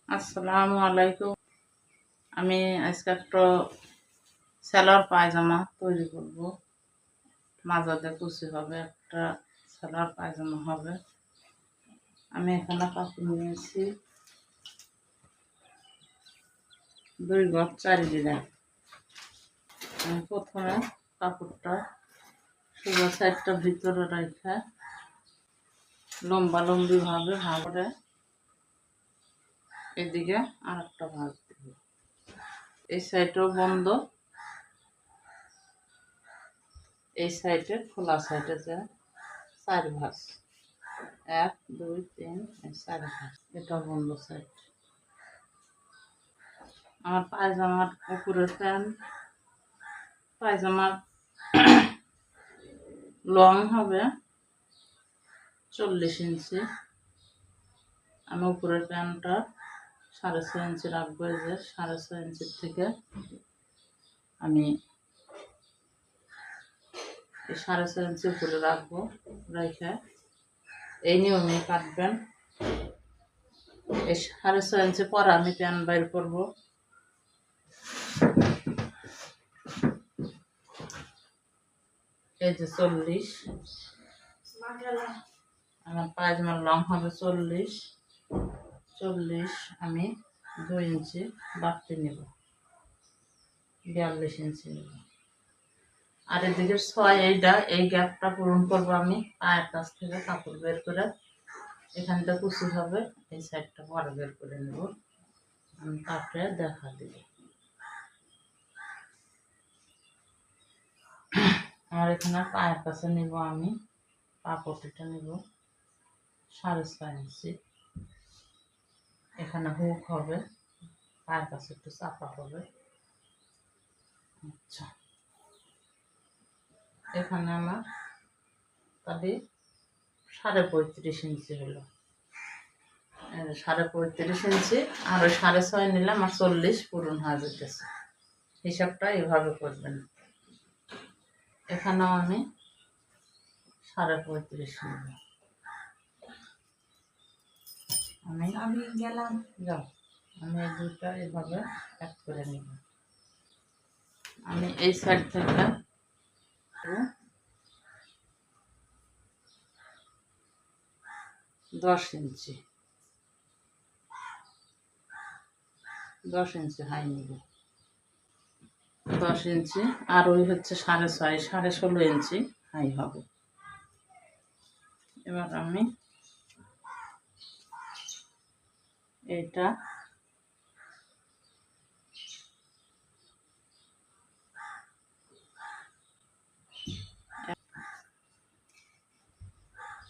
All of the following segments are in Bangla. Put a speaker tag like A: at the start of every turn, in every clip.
A: আসসালামু আলাইকুম। আমি আজকে একটা সেলোয়ার পায়জামা তৈরি করব। মাঝাতে কুচি হবে, একটা সেলোয়ার পায়জামা হবে। আমি এখানে কাপড় নিয়েছি 2 গজ 4 গিরা। আমি প্রথমে কাপড়টা সোজা সাইডটা ভিতরে রেখে লম্বা লম্বি ভাবে করে এদিকে আর একটা ভাঁজ দিব। এই সাইডেও বন্ধ, এই সাইডে খোলা সাইডে যে 4 ভাঁজ, 1 2 3 4 ভাঁজ, এটা বন্ধ সাইড। আমার পায়জামার উপরের পায়জামার লং হবে 40 ইঞ্চি। আমি উপরের প্যান্টটা 6.5 ইঞ্চি রাখবো। এই যে 6.5 ইঞ্চির থেকে আমি এই 6.5 ইঞ্চি উপরে রাখবো। রেখে এই নিয়মে কাটবেন। এই 6.5 ইঞ্চি পরে আমি প্যান্ট বাইর করবো। এই যে 40, আমার পায়জামার লং হবে 40 আমি 2 ইঞ্চি বাড়তি নেব, 42 ইঞ্চি নেব। আর এদিকে 6 এই গ্যাপটা পূরণ করবো আমি পায়ের কাছ থেকে কাপড় বের করে। এখানটা কুচি হবে, এই সাইডটা পরে বের করে নেব। আমি কাপড়ে দেখা দিব। আর এখানে পায়ের কাছে নিব, আমি কাপড়টা নিব 6.5 ইঞ্চি। এখানে হুক হবে, পায়ের কাছে একটু চাপা হবে। আচ্ছা, এখানে আমার তাহলে 35.5 ইঞ্চি হলো। 35.5 ইঞ্চি আর ওই 6.5 নিলাম, আর 40 পূরণ হয়ে যেতেছে। হিসাবটা এইভাবে করবেন। এখানেও আমি 35.5 নেব। আমি গেলাম, যাও, আমি এই দুটা এইভাবে এক করে নিব। আমি এই সাইড থেকে 10 ইঞ্চি হাই নিব। 10 ইঞ্চি আর ওই হচ্ছে 6.5, 16.5 ইঞ্চি হাই হবে। এবার আমি এটা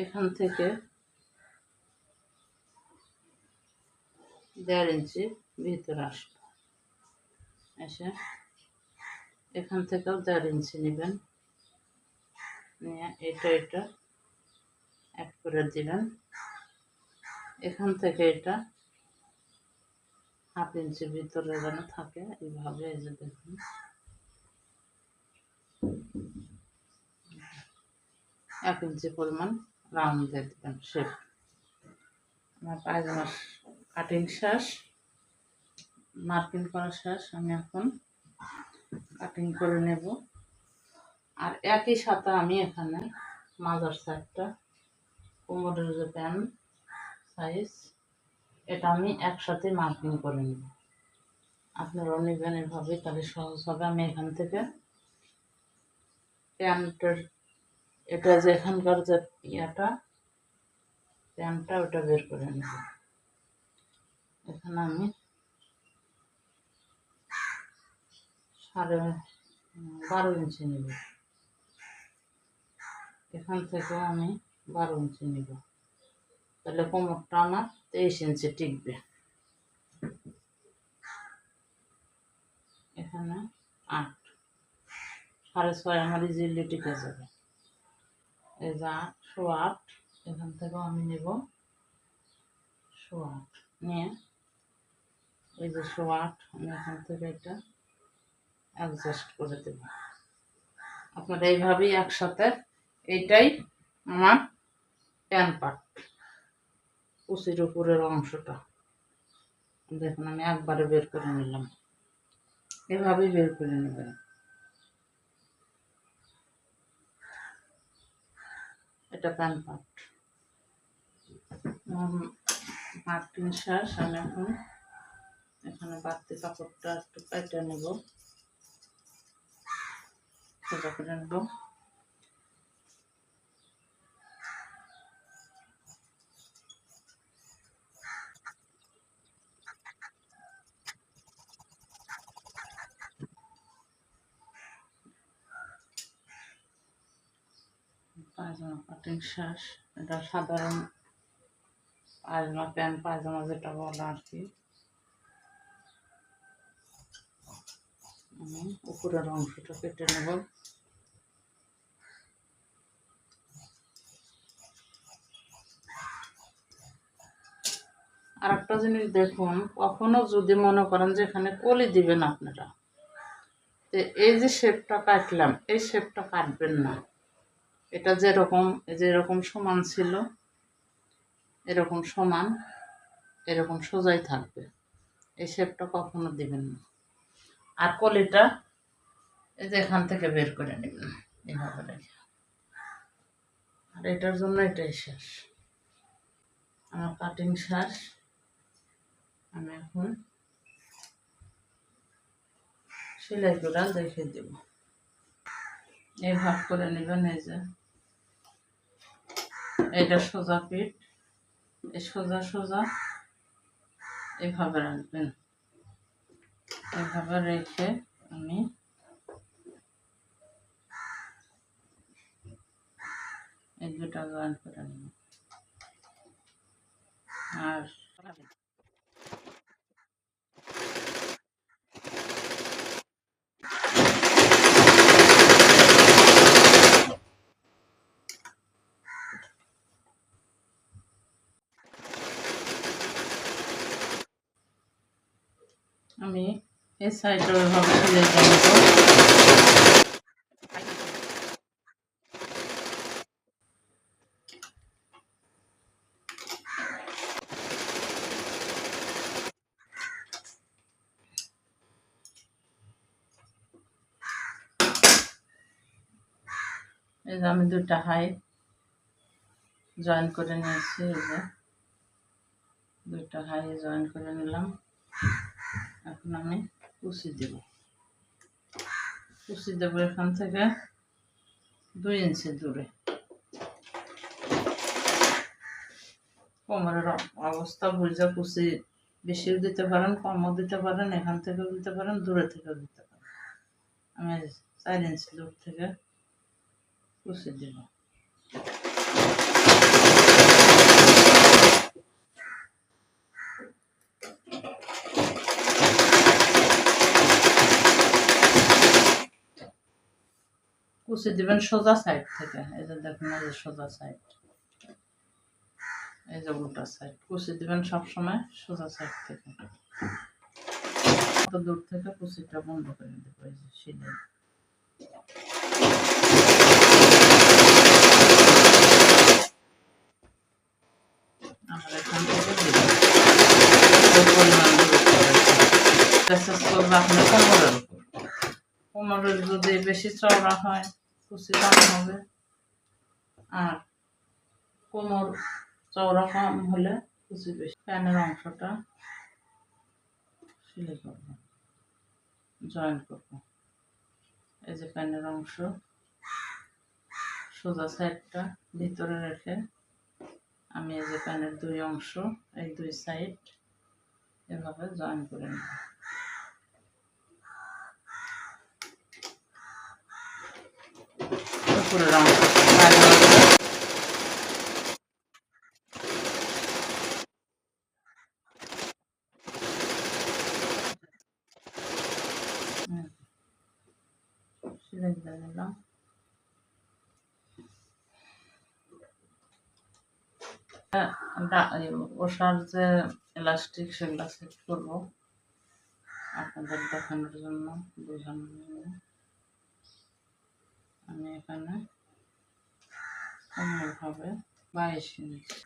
A: এখান থেকে 1.5 ইঞ্চি ভিতরে আসবো। এসে এখান থেকেও 1.5 ইঞ্চি নেবেন, নিয়ে এটা এক করে দিবেন। এখান থেকে এটা 1/2 ইঞ্চি ভিতরে যেন থাকে, এইভাবে। এই যে দেখুন, 1 ইঞ্চি পরিমাণ রাউন্ড দিয়ে দেবেন শেপ। আমার পায়জামার কাটিং শেষ, মার্কিং করা শেষ। আমি এখন কাটিং করে নেব। আর একই সাথে আমি এখানে মাজার সাইডটা, কোমরের যে প্যান্ট সাইজ, এটা আমি একসাথে মার্কিং করে নেব। আপনারাও নেবেন এভাবে, তাহলে সহজ হবে। আমি এখান থেকে প্যান্টের এটা যে এখানকার যে প্যান্টটা ওটা বের করে নেব। এখানে আমি 12.5 ইঞ্চি নেব। এখান থেকেও আমি 12 ইঞ্চি নেব, তাহলে কোমরটা আমার 23 ইঞ্চি টিকবে। এখানে 8, 6.5 আমার ইজিলি টিকে যাবে। এই যে 8, 8.25, এখান থেকেও আমি নেব 8.25 নিয়ে এই যে 8.25 আমি এখান থেকে এটা অ্যাডজাস্ট করে দেব। আপনারা এইভাবেই একসাথে, এইটাই আমার প্যান্ট পার্ট, কুচির উপরের অংশটা দেখুন আমি একবারে বের করে নিলাম, এভাবেই বের করে নেবেন। এটা প্যান্ট পার্ট মার্কিন শ্বাস। আমি এখন এখানে বাড়তি কাপড়টা একটু কেটে নেব, সোজা করে নেব। পায়জামা কাটিং শ্বাস, এটা সাধারণ পায়জামা প্যান্ট পায়জামা যেটা বলা আর কি। আমি উপরের অংশটা কেটে নেব। আর একটা জিনিস দেখুন, কখনো যদি মনে করেন যে এখানে কলি দিবেন আপনারা, তো এই যে শেপটা কাটলাম এই শেপটা কাটবেন না। এটা যেরকম যেরকম সমান ছিল এরকম সমান এরকম সোজাই থাকবে, এই শেপটা কখনো দিবেন না। আর কলিটা এই যে এখান থেকে বের করে নেবেন এইভাবে রেখে। আর এটার জন্য এটাই শেষ আমার কাটিং শ্বাস। আমি এখন সেলাই করে দেখে দেব। এই ভাগ করে নেবেন, এই যে এটা সোজা পিঠ, এই সোজা সোজা এইভাবে রাখবেন। এইভাবে রেখে আমি এই দুটা জয়েন করে নেব। আর আমি এই সাইডটা ওইভাবে সেলাই করে নেব। এই যে আমি দুটা হাই জয়েন করে নিয়েছি, এই যে দুইটা হাই জয়েন করে নিলাম। এখন আমি কুচি দেব, কুচি দেবো এখান থেকে 2 ইঞ্চি দূরে। কোমরের অবস্থা বুঝে কুচি বেশিও দিতে পারেন, কমও দিতে পারেন, এখান থেকেও দিতে পারেন, দূরে থেকেও দিতে পারেন। আমি 4 ইঞ্চি দূর থেকে কুচি দেব। কুচি দিবেন সোজা সাইড থেকে, এই যে দেখুন এই যে সোজা সাইড, এই যে উল্টা সাইড। কুচি দিবেন সবসময় সোজা সাইড থেকে। তো দূর থেকে কুচিটা বন্ধ করে দেবো, এই যে সেলাই। আবার এখান থেকে দিবেন পরিমাণ করবো আপনার কোমরের উপর। কোমরের যদি বেশি চওড়া হয় কুচি কম হবে, আর কোমর চওড়া কম হলে কুচি বেশি। প্যানের অংশটা সেলাই করব, জয়েন করব। এই যে প্যানের অংশ সোজা সাইডটা ভিতরে রেখে আমি এই যে প্যানের 2 অংশ এই 2 সাইড এভাবে জয়েন করে নেব। উপরের অংশ সেলাই দিয়ে দিলাম। ওষার যে এলাস্টিক সেগুলো সেট করবো আপনাদের দেখানোর জন্য, বোঝানোর জন্য। আমি এখানে কোমর হবে 22 ইঞ্চি,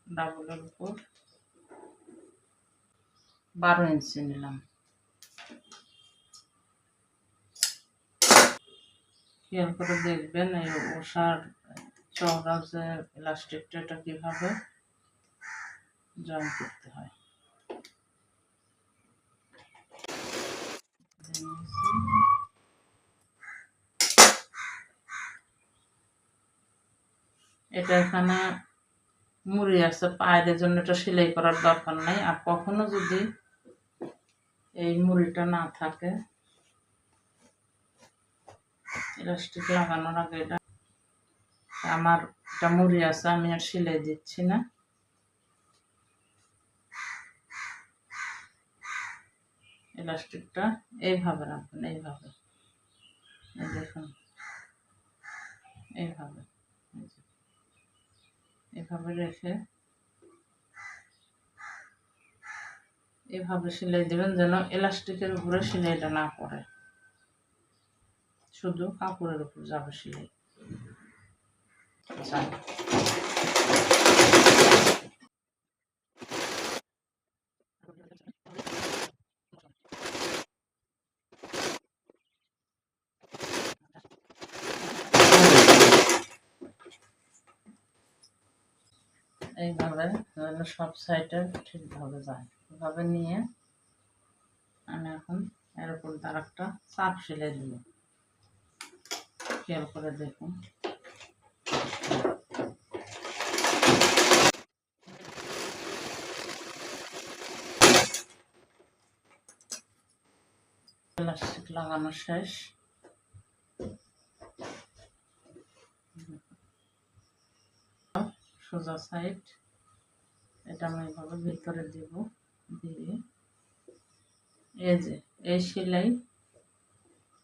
A: ডাবলের উপর 12 ইঞ্চি নিলাম। খেয়াল করে দেখবেন এই ওষার চওড়া যে ইলাস্টিকটা এটা কীভাবে জয়েন করতে হয়। এটা এখানে মুড়ি আছে, পায়ের জন্য এটা সেলাই করার দরকার নাই। আর কখনো যদি এই মুড়িটা না থাকে, ইলাস্টিক লাগানোর আগে এটা আমার এটা মুড়ি আছে, আমি আর সেলাই দিচ্ছি না। ইলাস্টিকটা এইভাবে রাখবেন, এইভাবে দেখুন, এইভাবে এভাবে রেখে এভাবে সেলাই দেবেন, যেন ইলাস্টিকের উপরে সেলাইটা না পড়ে, শুধু কাপড়ের উপর যাবে সেলাই। এইভাবে যেন সব সাইডে ঠিকভাবে যায়, এভাবে নিয়ে আমি এখন এর উপর তার একটা চাপ সেলাই দিব। খেয়াল করে দেখুন, ইলাস্টিক লাগানো শেষ। সোজা সাইড এটা আমি এইভাবে ভিতরে দিব, দিয়ে এই যে এই সেলাই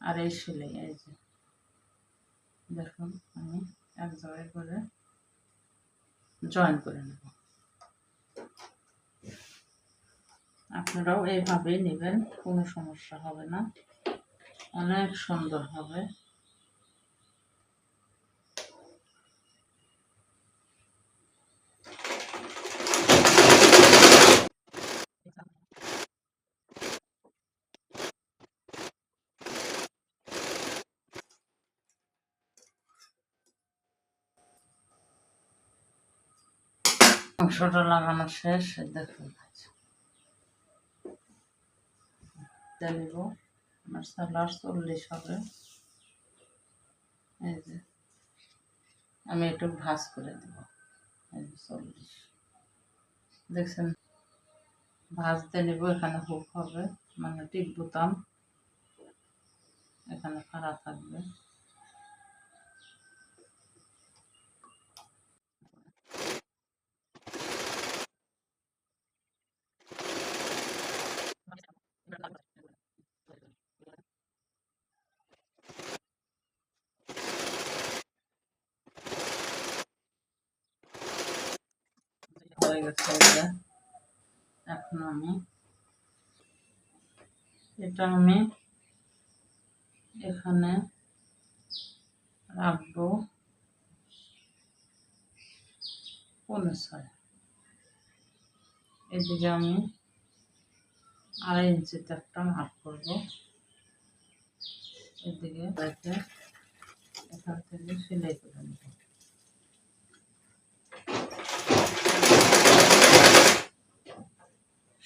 A: আর এই সেলাই, এই যে দেখুন আমি এক জায়গায় করে জয়েন করে নেব। আপনারাও এইভাবেই নেবেন, কোনো সমস্যা হবে না, অনেক সুন্দর হবে। অংশটা লাগানো শেষ, দেখুন নিব আমার সালোয়ার 40 হবে। এই যে আমি একটু ভাঁজ করে দেব, এই যে 40 দেখছেন, ভাঁজ দিয়ে নেব। এখানে হুক হবে, মানে টিপ বোতাম এখানে খাড়া থাকবে। হয়ে গেছে এটা। এখন আমি এটা এখানে রাখবো 15। এদিকে আমি 2.5 ইঞ্চিতে একটা মাপ করবো, এদিকে রেখে এখান থেকে সেলাই করে নেব।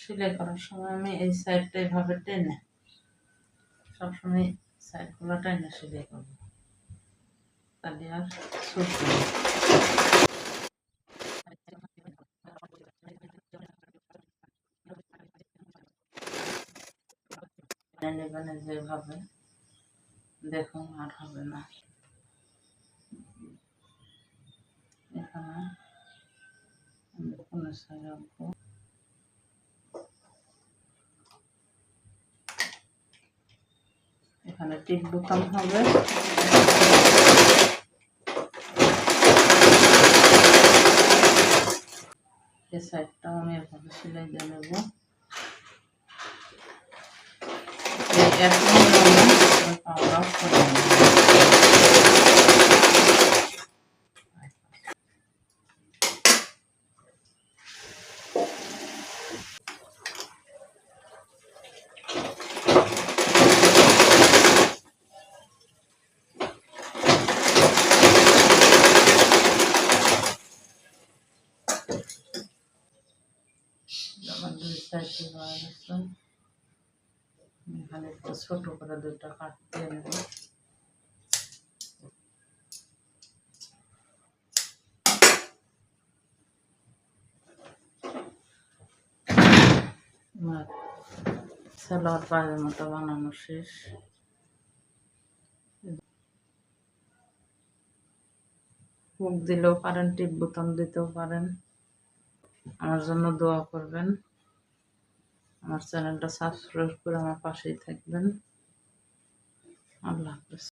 A: সেলাই করার সময় আমি এই সাইডটা এভাবে টেনে, সবসময় সাইডগুলো টেনে সেলাই করবো, তাহলে আর ছুটবে না। নেবেন যেভাবে, দেখুন আর হবে না। এখানে আমি 15 রাখবো, এখানে টিপ বোতাম হবে। এই সাইডটাও আমি এভাবে সেলাই দিয়ে নেব। পাওয়ার অফ করে নেব। সাইডে হয়ে গেছে। এখানে একটু ছোট করে দুটো কাট দিয়ে নেব। আমার সালোয়ার পায়জামাটা বানানো শেষ। হুক দিলেও পারেন, টিপ বোতাম দিতেও পারেন। আমার জন্য দোয়া করবেন, আমার চ্যানেলটা সাবস্ক্রাইব করে আমার পাশেই থাকবেন। আল্লাহ হাফেজ।